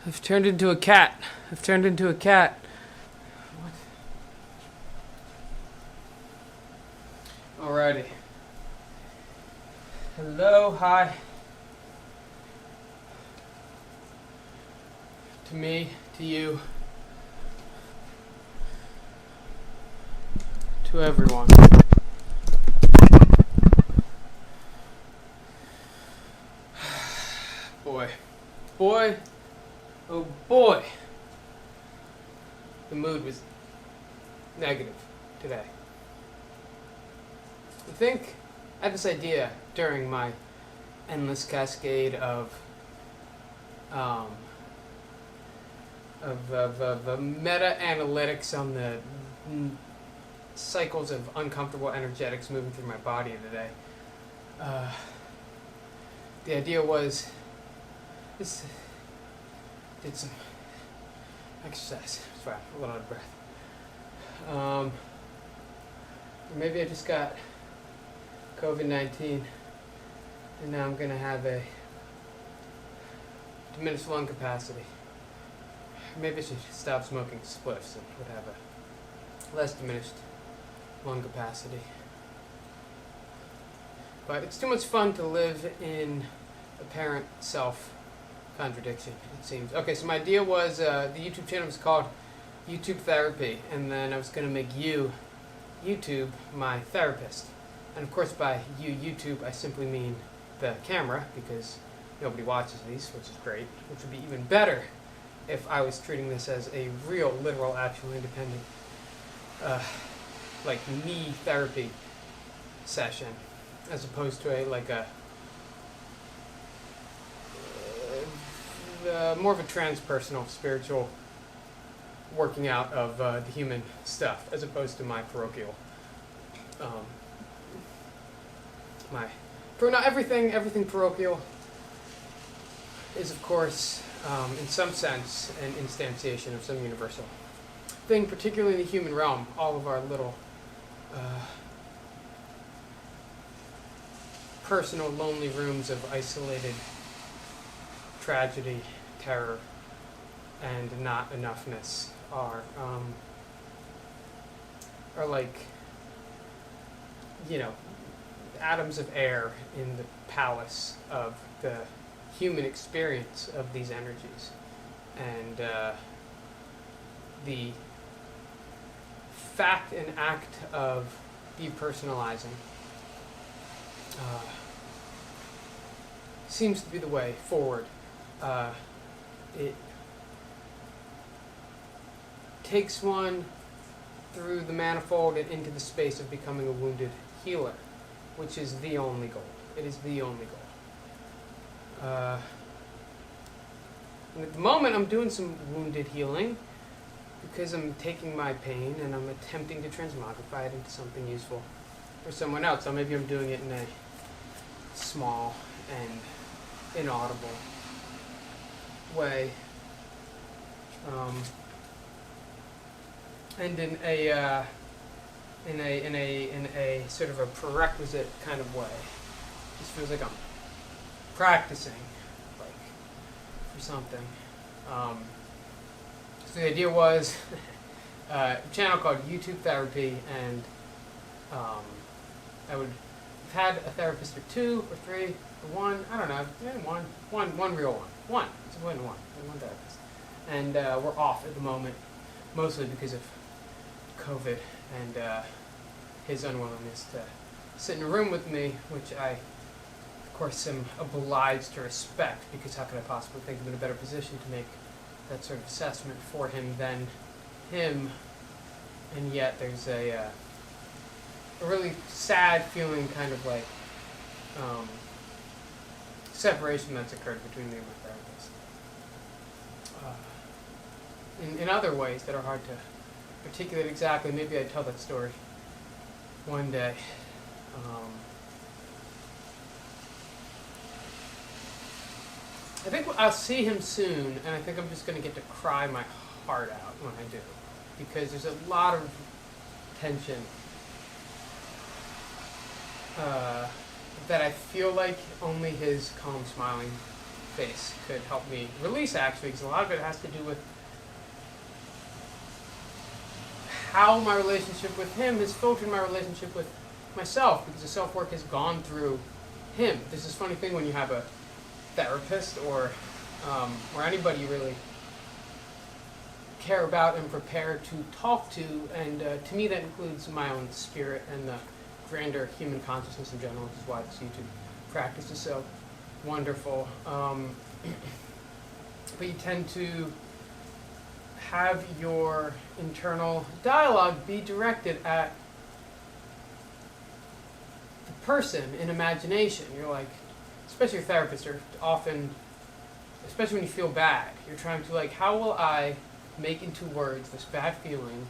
I've turned into a cat. I've turned into a cat. What? Alrighty. Hello, hi. To me, to you, to everyone. Boy, oh boy, the mood was negative today. I think I had this idea during my endless cascade of meta-analytics on the cycles of uncomfortable energetics moving through my body today. The idea was this did some exercise. Sorry, a little out of breath. Or maybe I just got COVID-19 and now I'm going to have a diminished lung capacity. Maybe I should stop smoking spliffs and would have a less diminished lung capacity. But it's too much fun to live in apparent self-contradiction, it seems. Okay, so my idea was the YouTube channel was called YouTube Therapy, and then I was going to make you, YouTube, my therapist. And of course by you, YouTube, I simply mean the camera, because nobody watches these, which is great, which would be even better if I was treating this as a real, literal, actual, independent, like me therapy session, as opposed to more of a transpersonal, spiritual working out of the human stuff, as opposed to my parochial. Not everything parochial is, of course, in some sense, an instantiation of some universal thing, particularly in the human realm. All of our little personal, lonely rooms of isolated tragedy, terror, and not enoughness are like, atoms of air in the palace of the human experience of these energies. And the fact and act of depersonalizing seems to be the way forward. It takes one through the manifold and into the space of becoming a wounded healer, which is the only goal. It is the only goal. And at the moment, I'm doing some wounded healing because I'm taking my pain and I'm attempting to transmogrify it into something useful for someone else. So maybe I'm doing it in a small and inaudible way, and in a sort of a prerequisite kind of way. It just feels like I'm practicing, like, for something. So the idea was a channel called YouTube Therapy, and I would have had a therapist or two or three or one, I don't know, one real one. One. It's one therapist. And we're off at the moment, mostly because of COVID and his unwillingness to sit in a room with me, which I, of course, am obliged to respect, because how could I possibly think of him in a better position to make that sort of assessment for him than him? And yet there's a really sad feeling, kind of like separation that's occurred between me and my therapist. In other ways that are hard to articulate exactly. Maybe I'd tell that story one day. I think I'll see him soon, and I think I'm just going to get to cry my heart out when I do, because there's a lot of tension that I feel like only his calm, smiling space could help me release, actually, because a lot of it has to do with how my relationship with him has filtered my relationship with myself, because the self-work has gone through him. There's this funny thing when you have a therapist or anybody you really care about and prepare to talk to, and to me that includes my own spirit and the grander human consciousness in general, which is why this YouTube practice is so wonderful. But you tend to have your internal dialogue be directed at the person in imagination. You're like, especially your therapist, are often, especially when you feel bad, you're trying to like, how will I make into words this bad feeling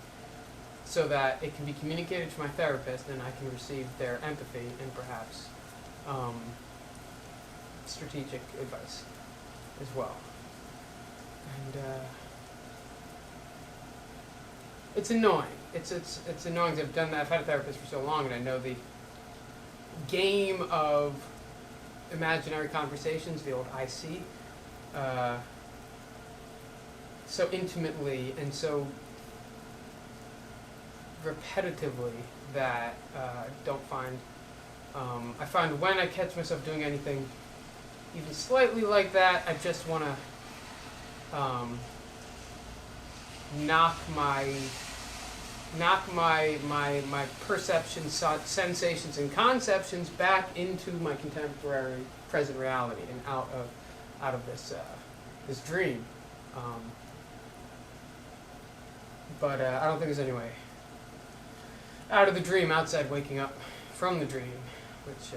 so that it can be communicated to my therapist and I can receive their empathy and perhaps strategic advice as well. And it's annoying. It's annoying because I've done that. I've had a therapist for so long, and I know the game of imaginary conversations, the old IC, so intimately and so repetitively that I find when I catch myself doing anything even slightly like that, I just want to knock my perceptions, sensations, and conceptions back into my contemporary present reality and out of this dream. But I don't think there's any way out of the dream outside waking up from the dream, which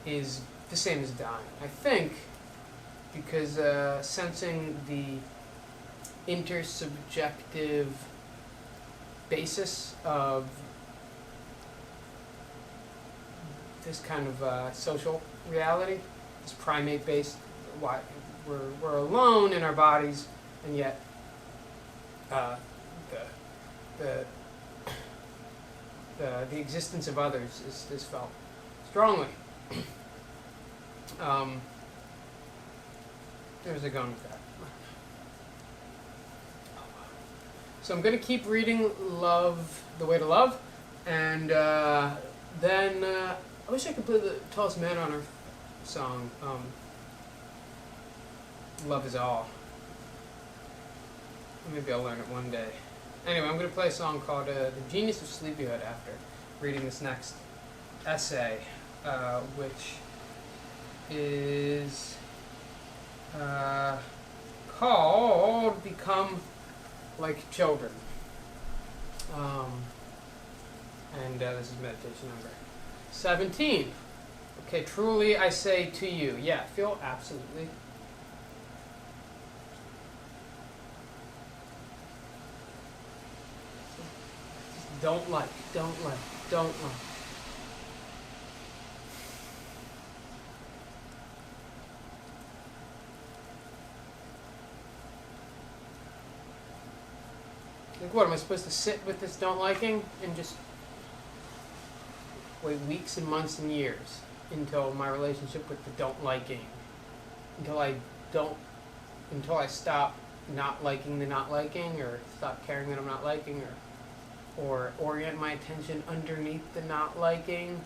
is the same as dying, I think, because sensing the intersubjective basis of this kind of social reality, this primate-based, we're alone in our bodies, and yet the existence of others is felt strongly. Where's it going with that? So I'm going to keep reading Love, The Way to Love, and then I wish I could play the Tallest Man on Earth song, Love Is All. Maybe I'll learn it one day. Anyway, I'm going to play a song called The Genius of Sleepyhood after reading this next essay, which is called Become Like Children. And this is meditation number 17. Okay, truly I say to you. Yeah, feel absolutely. Don't like. Like, what, am I supposed to sit with this don't liking and just wait weeks and months and years until my relationship with the don't liking, until I stop not liking the not liking, or stop caring that I'm not liking, or orient my attention underneath the not liking?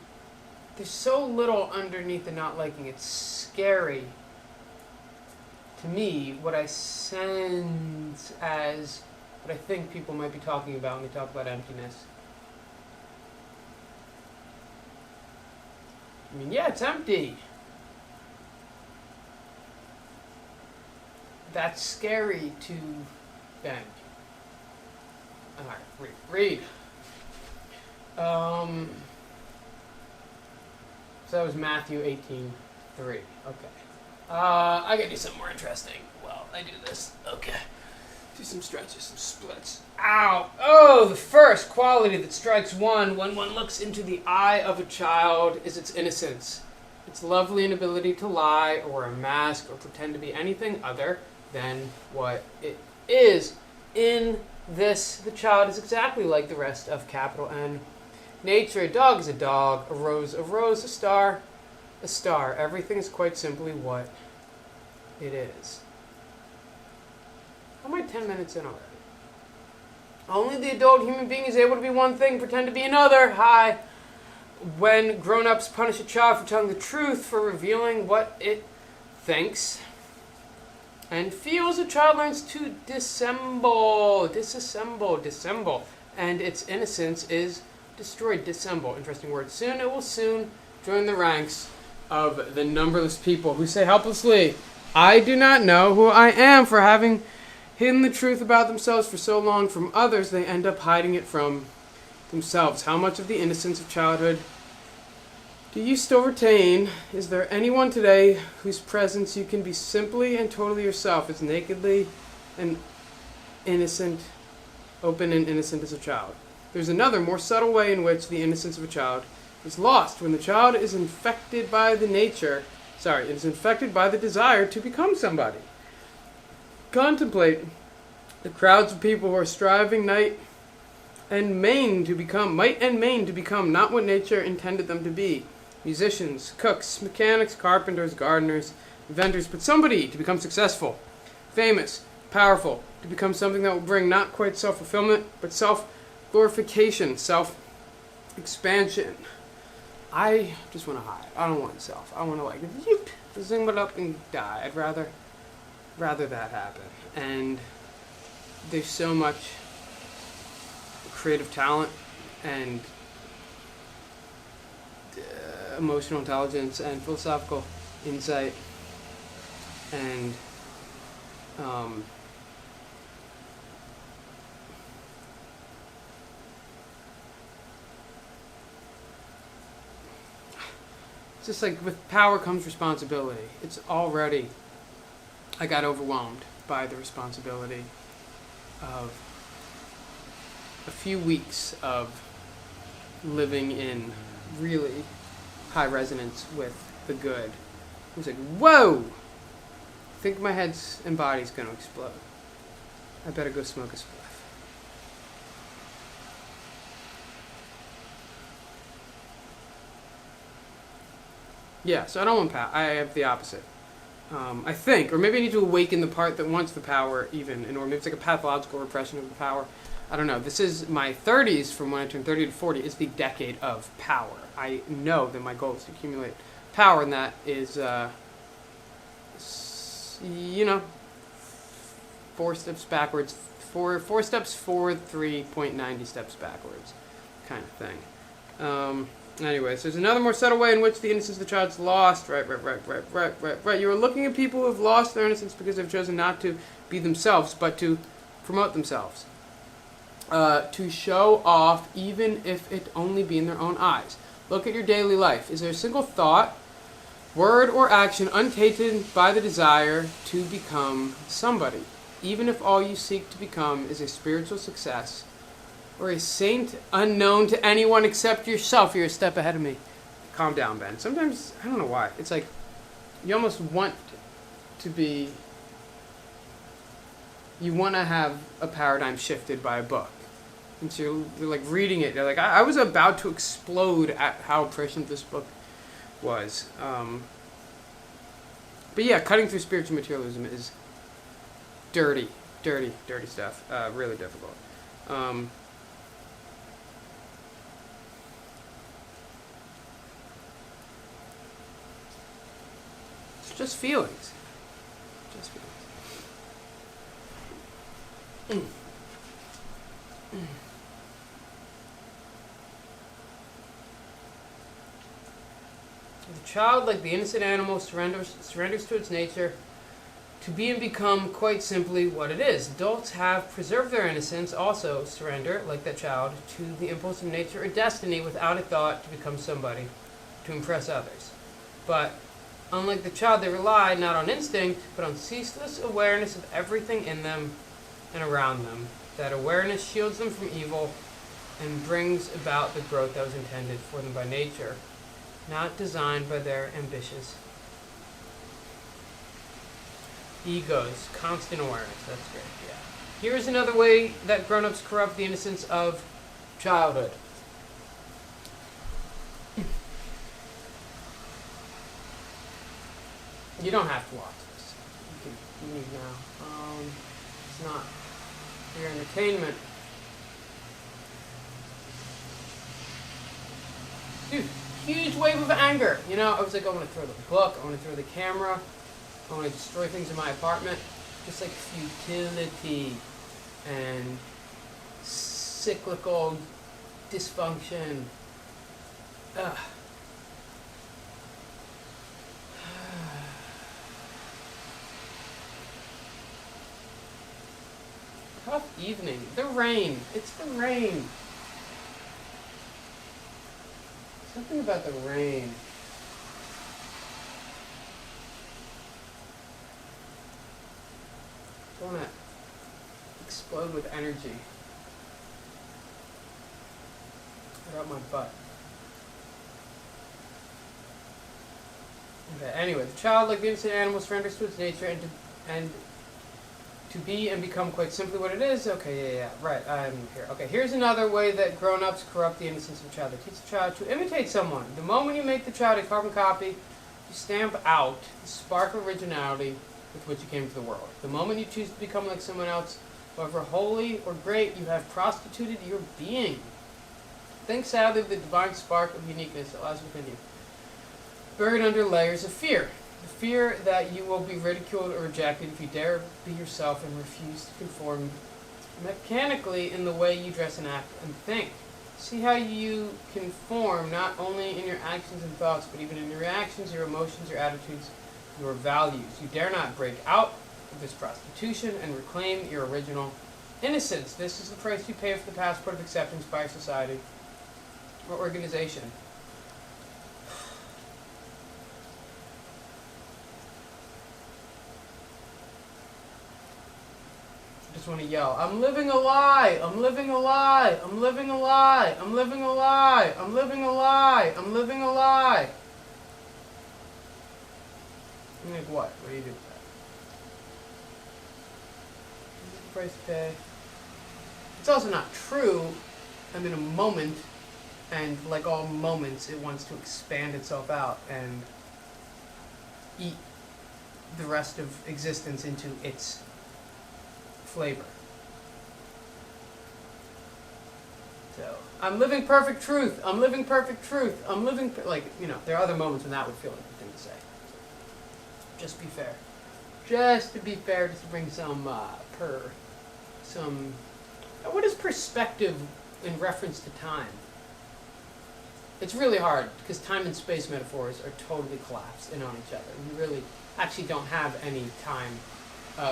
There's so little underneath the not liking. It's scary to me what I sense as what I think people might be talking about when they talk about emptiness. I mean, yeah, it's empty. That's scary to bend. Alright, read. So that was Matthew 18:3. Okay. I gotta do something more interesting while I do this. Okay. Do some stretches, some splits. Ow! Oh, the first quality that strikes one when one looks into the eye of a child is its innocence. Its lovely inability to lie or a mask or pretend to be anything other than what it is. In this, the child is exactly like the rest of capital N. Nature, a dog is a dog, a rose, a star, a star. Everything is quite simply what it is. How am I 10 minutes in already? Only the adult human being is able to be one thing, pretend to be another. Hi. When grown-ups punish a child for telling the truth, for revealing what it thinks and feels, a child learns to dissemble, and its innocence is destroyed. Dissemble, interesting word. Soon it will join the ranks of the numberless people who say helplessly, I do not know who I am, for having hidden the truth about themselves for so long from others, they end up hiding it from themselves. How much of the innocence of childhood do you still retain? Is there anyone today whose presence you can be simply and totally yourself, as nakedly and innocent, open and innocent as a child? There's another, more subtle way in which the innocence of a child is lost. When the child is infected by the desire to become somebody. Contemplate the crowds of people who are striving might and main to become not what nature intended them to be. Musicians, cooks, mechanics, carpenters, gardeners, inventors, but somebody to become successful, famous, powerful, to become something that will bring not quite self-fulfillment, but self-glorification, self-expansion. I just want to hide. I don't want self. I want to zoom it up and die. I'd rather that happen. And there's so much creative talent and emotional intelligence and philosophical insight and it's just like with power comes responsibility. I got overwhelmed by the responsibility of a few weeks of living in really high resonance with the good. It was like, whoa! I think my head and body's going to explode. I better go smoke a spliff. Yeah, so I don't want power. I have the opposite. I think, or maybe I need to awaken the part that wants the power even, or maybe it's like a pathological repression of the power. I don't know. This is my 30s, from when I turn 30 to 40, is the decade of power. I know that my goal is to accumulate power, and that is, 4 steps backwards, 4 steps forward, 3.90 steps backwards, kind of thing. Anyways, there's another more subtle way in which the innocence of the child's lost. Right. You are looking at people who have lost their innocence because they've chosen not to be themselves, but to promote themselves. To show off, even if it only be in their own eyes. Look at your daily life. Is there a single thought, word, or action untainted by the desire to become somebody? Even if all you seek to become is a spiritual success, or a saint unknown to anyone except yourself, you're a step ahead of me. Calm down, Ben. Sometimes, I don't know why, it's like you almost want to be, you want to have a paradigm shifted by a book. And so you're like reading it, you're like, I was about to explode at how prescient this book was. But yeah, cutting through spiritual materialism is dirty stuff. Really difficult. It's just feelings. The child, like the innocent animal, surrenders to its nature to be and become quite simply what it is. Adults have preserved their innocence, also surrender, like that child, to the impulse of nature or destiny without a thought to become somebody, to impress others. But unlike the child, they rely not on instinct, but on ceaseless awareness of everything in them and around them. That awareness shields them from evil and brings about the growth that was intended for them by nature, not designed by their ambitious egos. Constant awareness. That's great. Yeah. Here's another way that grown-ups corrupt the innocence of childhood. You don't have to watch this. You can leave now. It's not for your entertainment. Dude, huge wave of anger. You know, I was like, I want to throw the book, I want to throw the camera, I want to destroy things in my apartment. Just like futility and cyclical dysfunction. Ugh. Tough evening. The rain. It's the rain. Something about the rain. I want to explode with energy. Right up my butt. Okay, anyway, the child, like the innocent animal, surrenders to its nature and to be and become quite simply what it is. Okay, yeah, right, I'm here. Okay, here's another way that grown-ups corrupt the innocence of a child. They teach the child to imitate someone. The moment you make the child a carbon copy, you stamp out the spark of originality with which you came to the world. The moment you choose to become like someone else, however holy or great, you have prostituted your being. Think sadly of the divine spark of uniqueness that lies within you, buried under layers of fear. The fear that you will be ridiculed or rejected if you dare be yourself and refuse to conform mechanically in the way you dress and act and think. See how you conform not only in your actions and thoughts, but even in your reactions, your emotions, your attitudes, your values. You dare not break out of this prostitution and reclaim your original innocence. This is the price you pay for the passport of acceptance by your society or organization. I just want to yell, I'm living a lie, I'm living a lie, I'm living a lie, I'm living a lie, I'm living a lie, I'm living a lie. I'm like, what? What do you do with that? Price to pay. It's also not true. I'm in a moment, and like all moments, it wants to expand itself out and eat the rest of existence into its flavor. So, I'm living perfect truth. I'm living perfect truth. I'm living, like, you know, there are other moments when that would feel like a thing to say. Just be fair. Just to be fair, just to bring some, what is perspective in reference to time? It's really hard, because time and space metaphors are totally collapsed in on each other. You really actually don't have any time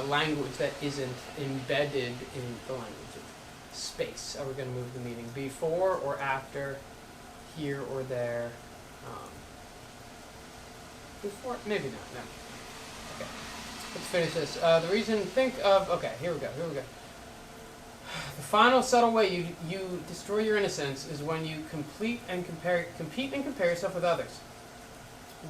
language that isn't embedded in the language of space. Are we going to move the meaning before or after, here or there? Before? Maybe not, no. Okay, let's finish this. The reason, okay, here we go. The final subtle way you destroy your innocence is when you compete and compare yourself with others.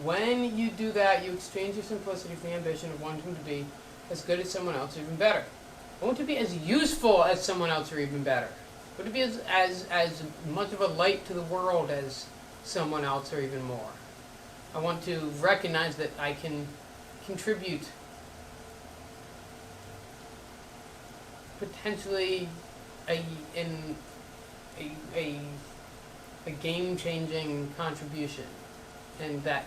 When you do that, you exchange your simplicity for the ambition of wanting to be as good as someone else or even better. I want to be as useful as someone else or even better. I want to be as much of a light to the world as someone else or even more. I want to recognize that I can contribute potentially a game-changing contribution, and that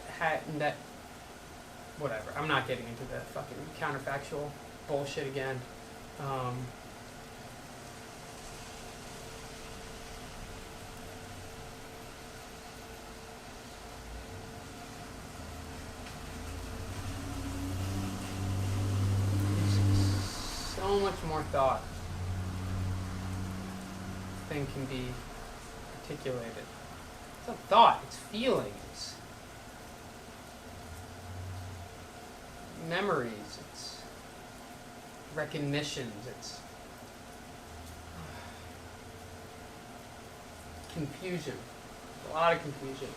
whatever. I'm not getting into the fucking counterfactual bullshit again. So much more thought thing can be articulated. It's not thought, it's feelings. Memories, it's recognitions, it's confusion. A lot of confusion.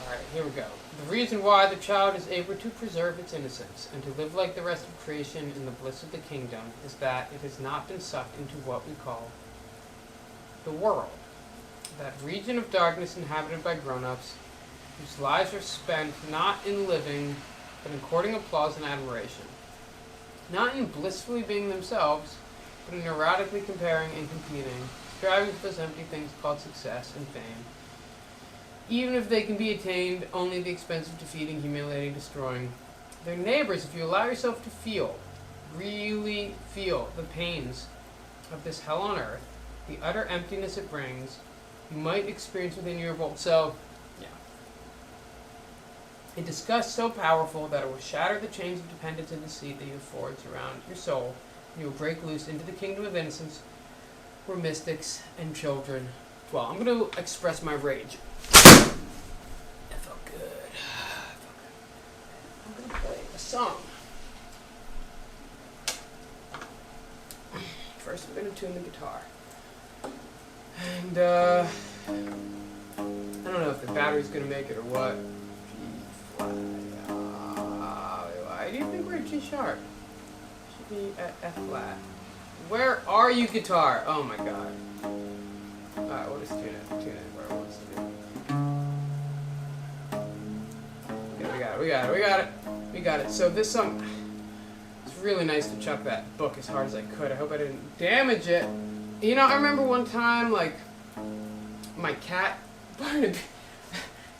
Alright, here we go. The reason why the child is able to preserve its innocence and to live like the rest of creation in the bliss of the kingdom is that it has not been sucked into what we call the world. That region of darkness inhabited by grown-ups whose lives are spent not in living, but in courting applause and admiration. Not in blissfully being themselves, but in neurotically comparing and competing, striving for those empty things called success and fame, even if they can be attained only at the expense of defeating, humiliating, destroying their neighbors. If you allow yourself to feel, really feel the pains of this hell on earth, the utter emptiness it brings, you might experience within your revolt. So, yeah. A disgust so powerful that it will shatter the chains of dependence and deceit that you forge around your soul, and you will break loose into the kingdom of innocence where mystics and children dwell. I'm going to express my rage. That felt good. I'm going to play a song. First, I'm going to tune the guitar. And, I don't know if the battery's going to make it or what. G flat. Why do you think we're at G sharp? Should be at F flat. Where are you, guitar? Oh my god. Alright, we'll just tune it where it wants to be. Okay, we got it. So this song, it's really nice to chuck that book as hard as I could. I hope I didn't damage it. You know, I remember one time, like, my cat, Barnaby,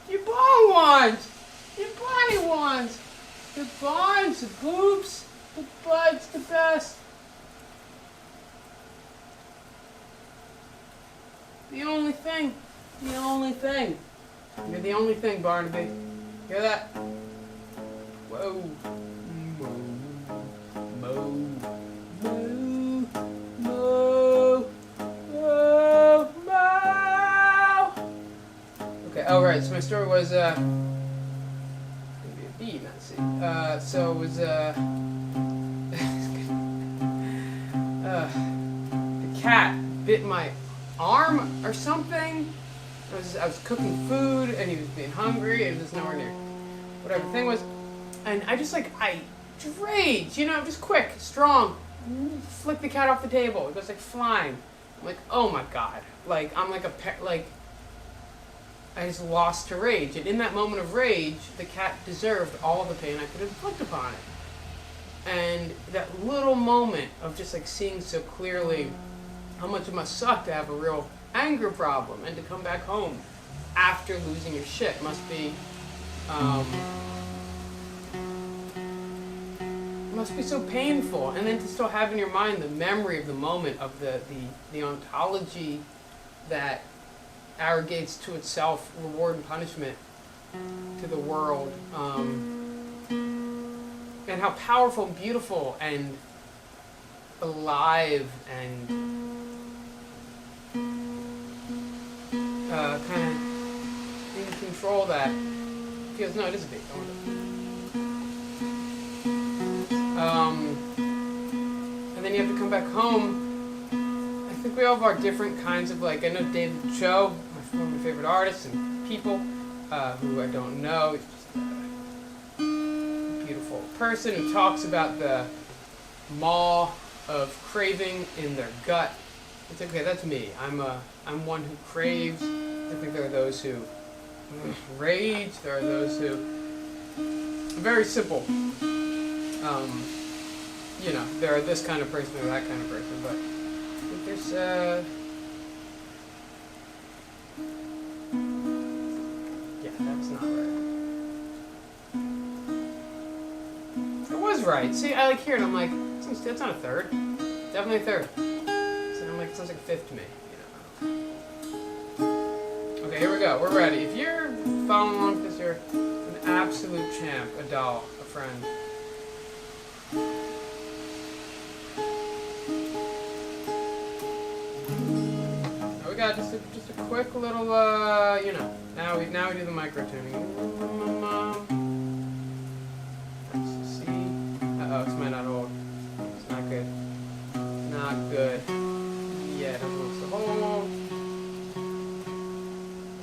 you bong ones! You bunny ones! The bonds, the boobs, the buds, the best. The only thing. You're the only thing, Barnaby. Hear that? Whoa. Moo. Moo. Moo. Moo. Moo. Moo. Okay, oh right, so my story was, gonna be a B, not a C. So it was, the cat bit my arm or something. I was cooking food and he was being hungry and just nowhere near whatever the thing was, and I rage, you know, just quick, strong, flick the cat off the table. It goes like flying. I'm like, oh my god, like I'm like I just lost to rage, and in that moment of rage, the cat deserved all the pain I could inflict upon it. And that little moment of just like seeing so clearly how much it must suck to have a real anger problem and to come back home after losing your shit must be so painful. And then to still have in your mind the memory of the moment of the ontology that arrogates to itself reward and punishment to the world, and how powerful and beautiful and alive and kind of in control that feels. No, it is a big. And then you have to come back home. I think we all have our different kinds of, like, I know David Cho, one of my favorite artists and people, who I don't know. He's just a beautiful person who talks about the maw of craving in their gut. It's okay, that's me. I'm one who craves. I think there are those who rage. There are those who very simple. You know, there are this kind of person or that kind of person, but I think there's yeah, that's not right. It was right. See, I like hear it. I'm like, that's not a third. Definitely a third. So I'm like, it sounds like a fifth to me. You know. Okay, here we go. We're ready. If you're following along with this, you're an absolute champ, a doll, a friend. Now we got just a quick little, you know. Now we do the micro tuning. Let's see. This might not hold. It's not good. Not good. Yeah, it doesn't want to hold.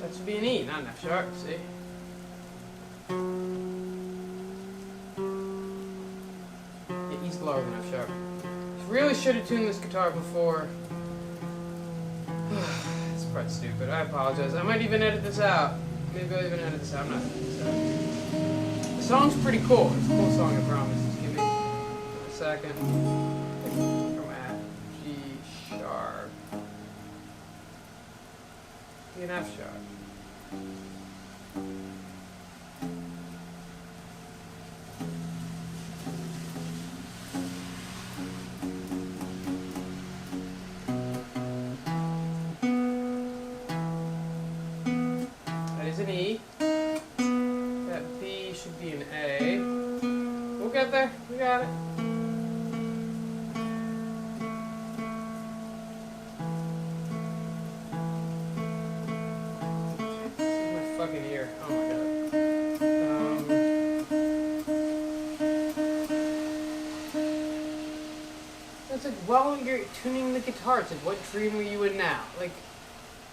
That should be an E, not an F sharp, see? Yeah, E's lower than F sharp. Really should have tuned this guitar before. This part's stupid. I apologize. I might even edit this out. Maybe I'll even edit this out. I'm not editing this out. The song's pretty cool. It's a cool song, I promise. Just give me a second. From at G sharp. Be an F sharp. That is an E. That B should be an A. We'll get there. We got it. Fucking ear. Oh my god. It's like while you're tuning the guitar, it's like, what dream are you in now? Like,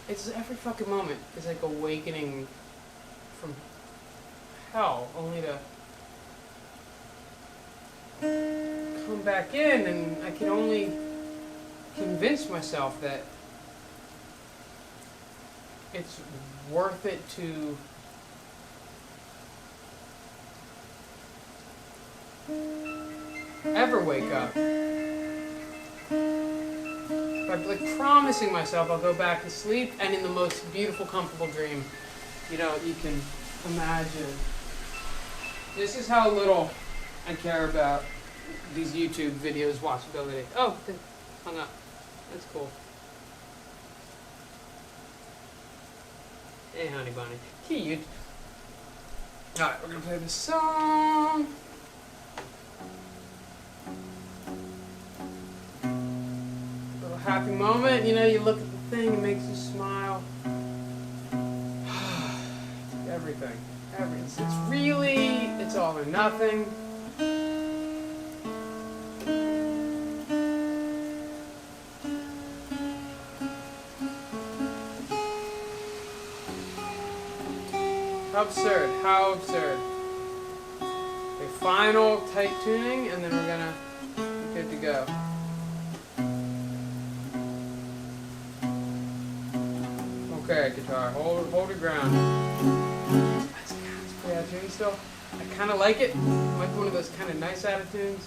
it's every fucking moment is like awakening from hell, only to come back in, and I can only convince myself that it's worth it to ever wake up. But like promising myself I'll go back to sleep and in the most beautiful, comfortable dream, you can imagine. This is how little I care about these YouTube videos watchability. Oh, they hung up. That's cool. Hey, honey bunny. Cute. Alright, we're gonna play this song. Little happy moment. You look at the thing, it makes you smile. Everything. It's all or nothing. How absurd, how absurd. Okay, final tight tuning, and then we're gonna be good to go. Okay, guitar, hold your ground. That's pretty out of tune still. I kinda like it. I like one of those kinda nice out of tunes.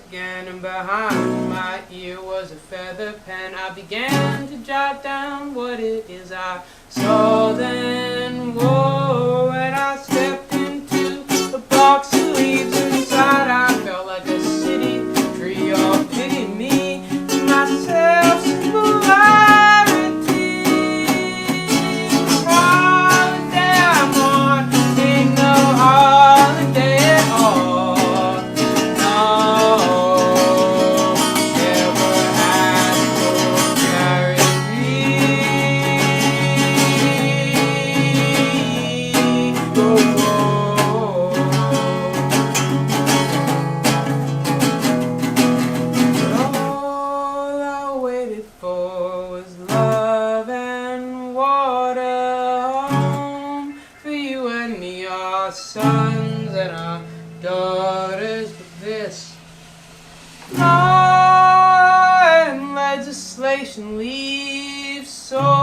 Again, and behind my ear was a feather pen. I began to jot down what it is I saw then.